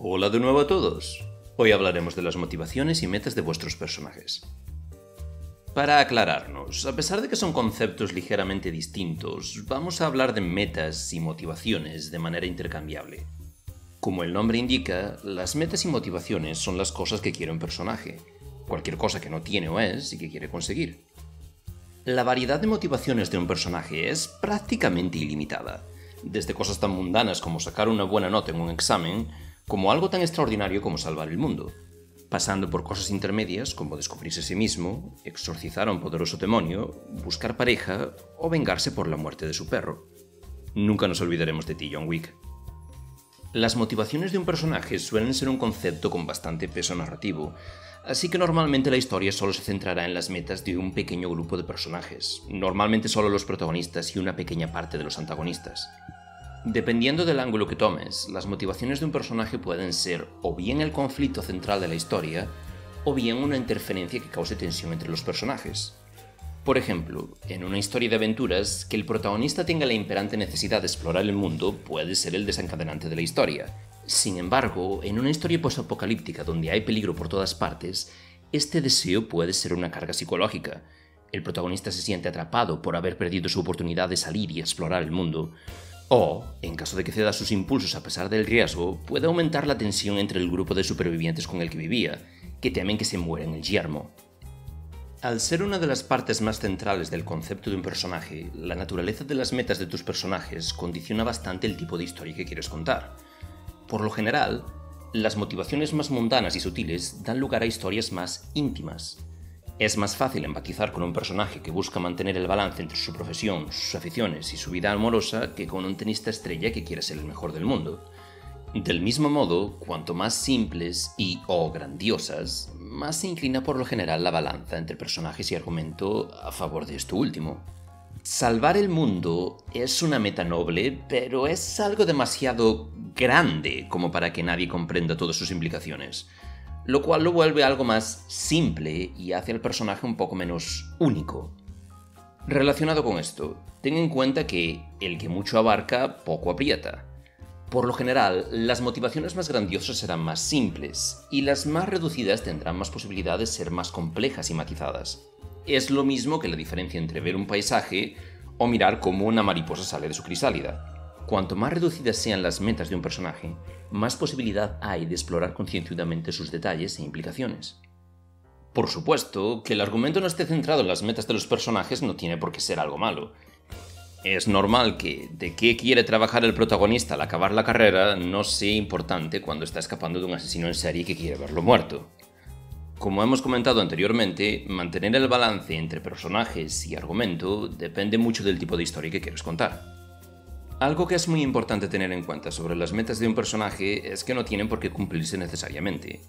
Hola de nuevo a todos. Hoy hablaremos de las motivaciones y metas de vuestros personajes. Para aclararnos, a pesar de que son conceptos ligeramente distintos, vamos a hablar de metas y motivaciones de manera intercambiable. Como el nombre indica, las metas y motivaciones son las cosas que quiere un personaje, cualquier cosa que no tiene o es y que quiere conseguir. La variedad de motivaciones de un personaje es prácticamente ilimitada, desde cosas tan mundanas como sacar una buena nota en un examen, como algo tan extraordinario como salvar el mundo, pasando por cosas intermedias como descubrirse a sí mismo, exorcizar a un poderoso demonio, buscar pareja o vengarse por la muerte de su perro. Nunca nos olvidaremos de ti, John Wick. Las motivaciones de un personaje suelen ser un concepto con bastante peso narrativo, así que normalmente la historia solo se centrará en las metas de un pequeño grupo de personajes, normalmente solo los protagonistas y una pequeña parte de los antagonistas. Dependiendo del ángulo que tomes, las motivaciones de un personaje pueden ser o bien el conflicto central de la historia, o bien una interferencia que cause tensión entre los personajes. Por ejemplo, en una historia de aventuras, que el protagonista tenga la imperante necesidad de explorar el mundo puede ser el desencadenante de la historia. Sin embargo, en una historia postapocalíptica donde hay peligro por todas partes, este deseo puede ser una carga psicológica. El protagonista se siente atrapado por haber perdido su oportunidad de salir y explorar el mundo. O, en caso de que ceda sus impulsos a pesar del riesgo, puede aumentar la tensión entre el grupo de supervivientes con el que vivía, que temen que se muera en el yermo. Al ser una de las partes más centrales del concepto de un personaje, la naturaleza de las metas de tus personajes condiciona bastante el tipo de historia que quieres contar. Por lo general, las motivaciones más mundanas y sutiles dan lugar a historias más íntimas. Es más fácil empatizar con un personaje que busca mantener el balance entre su profesión, sus aficiones y su vida amorosa que con un tenista estrella que quiere ser el mejor del mundo. Del mismo modo, cuanto más simples y/o grandiosas, más se inclina por lo general la balanza entre personajes y argumento a favor de esto último. Salvar el mundo es una meta noble, pero es algo demasiado grande como para que nadie comprenda todas sus implicaciones, lo cual lo vuelve algo más simple y hace al personaje un poco menos único. Relacionado con esto, ten en cuenta que el que mucho abarca, poco aprieta. Por lo general, las motivaciones más grandiosas serán más simples, y las más reducidas tendrán más posibilidades de ser más complejas y matizadas. Es lo mismo que la diferencia entre ver un paisaje o mirar cómo una mariposa sale de su crisálida. Cuanto más reducidas sean las metas de un personaje, más posibilidad hay de explorar concienzudamente sus detalles e implicaciones. Por supuesto, que el argumento no esté centrado en las metas de los personajes no tiene por qué ser algo malo. Es normal que de qué quiere trabajar el protagonista al acabar la carrera no sea importante cuando está escapando de un asesino en serie que quiere verlo muerto. Como hemos comentado anteriormente, mantener el balance entre personajes y argumento depende mucho del tipo de historia que quieres contar. Algo que es muy importante tener en cuenta sobre las metas de un personaje es que no tienen por qué cumplirse necesariamente.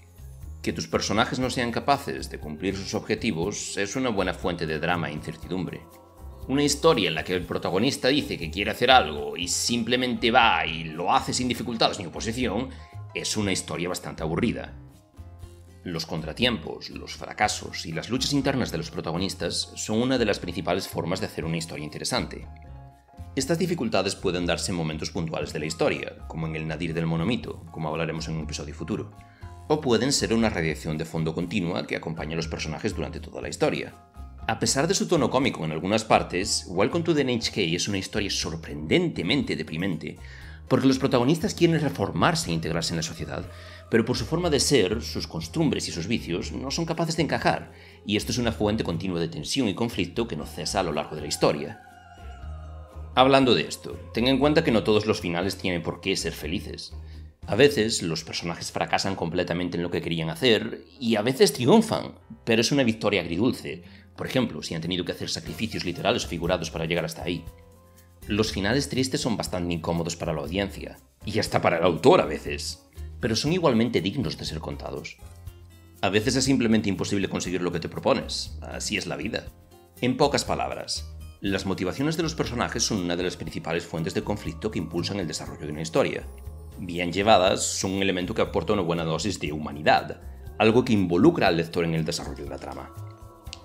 Que tus personajes no sean capaces de cumplir sus objetivos es una buena fuente de drama e incertidumbre. Una historia en la que el protagonista dice que quiere hacer algo y simplemente va y lo hace sin dificultades ni oposición es una historia bastante aburrida. Los contratiempos, los fracasos y las luchas internas de los protagonistas son una de las principales formas de hacer una historia interesante. Estas dificultades pueden darse en momentos puntuales de la historia, como en el nadir del monomito, como hablaremos en un episodio futuro, o pueden ser una radiación de fondo continua que acompaña a los personajes durante toda la historia. A pesar de su tono cómico en algunas partes, Welcome to the NHK es una historia sorprendentemente deprimente, porque los protagonistas quieren reformarse e integrarse en la sociedad, pero por su forma de ser, sus costumbres y sus vicios no son capaces de encajar, y esto es una fuente continua de tensión y conflicto que no cesa a lo largo de la historia. Hablando de esto, ten en cuenta que no todos los finales tienen por qué ser felices. A veces los personajes fracasan completamente en lo que querían hacer y a veces triunfan, pero es una victoria agridulce, por ejemplo, si han tenido que hacer sacrificios literales o figurados para llegar hasta ahí. Los finales tristes son bastante incómodos para la audiencia, y hasta para el autor a veces, pero son igualmente dignos de ser contados. A veces es simplemente imposible conseguir lo que te propones, así es la vida. En pocas palabras, las motivaciones de los personajes son una de las principales fuentes de conflicto que impulsan el desarrollo de una historia. Bien llevadas, son un elemento que aporta una buena dosis de humanidad, algo que involucra al lector en el desarrollo de la trama.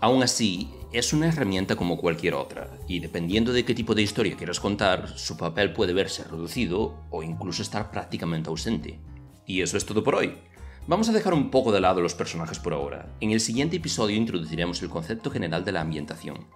Aún así, es una herramienta como cualquier otra, y dependiendo de qué tipo de historia quieras contar, su papel puede verse reducido o incluso estar prácticamente ausente. Y eso es todo por hoy. Vamos a dejar un poco de lado los personajes por ahora. En el siguiente episodio introduciremos el concepto general de la ambientación.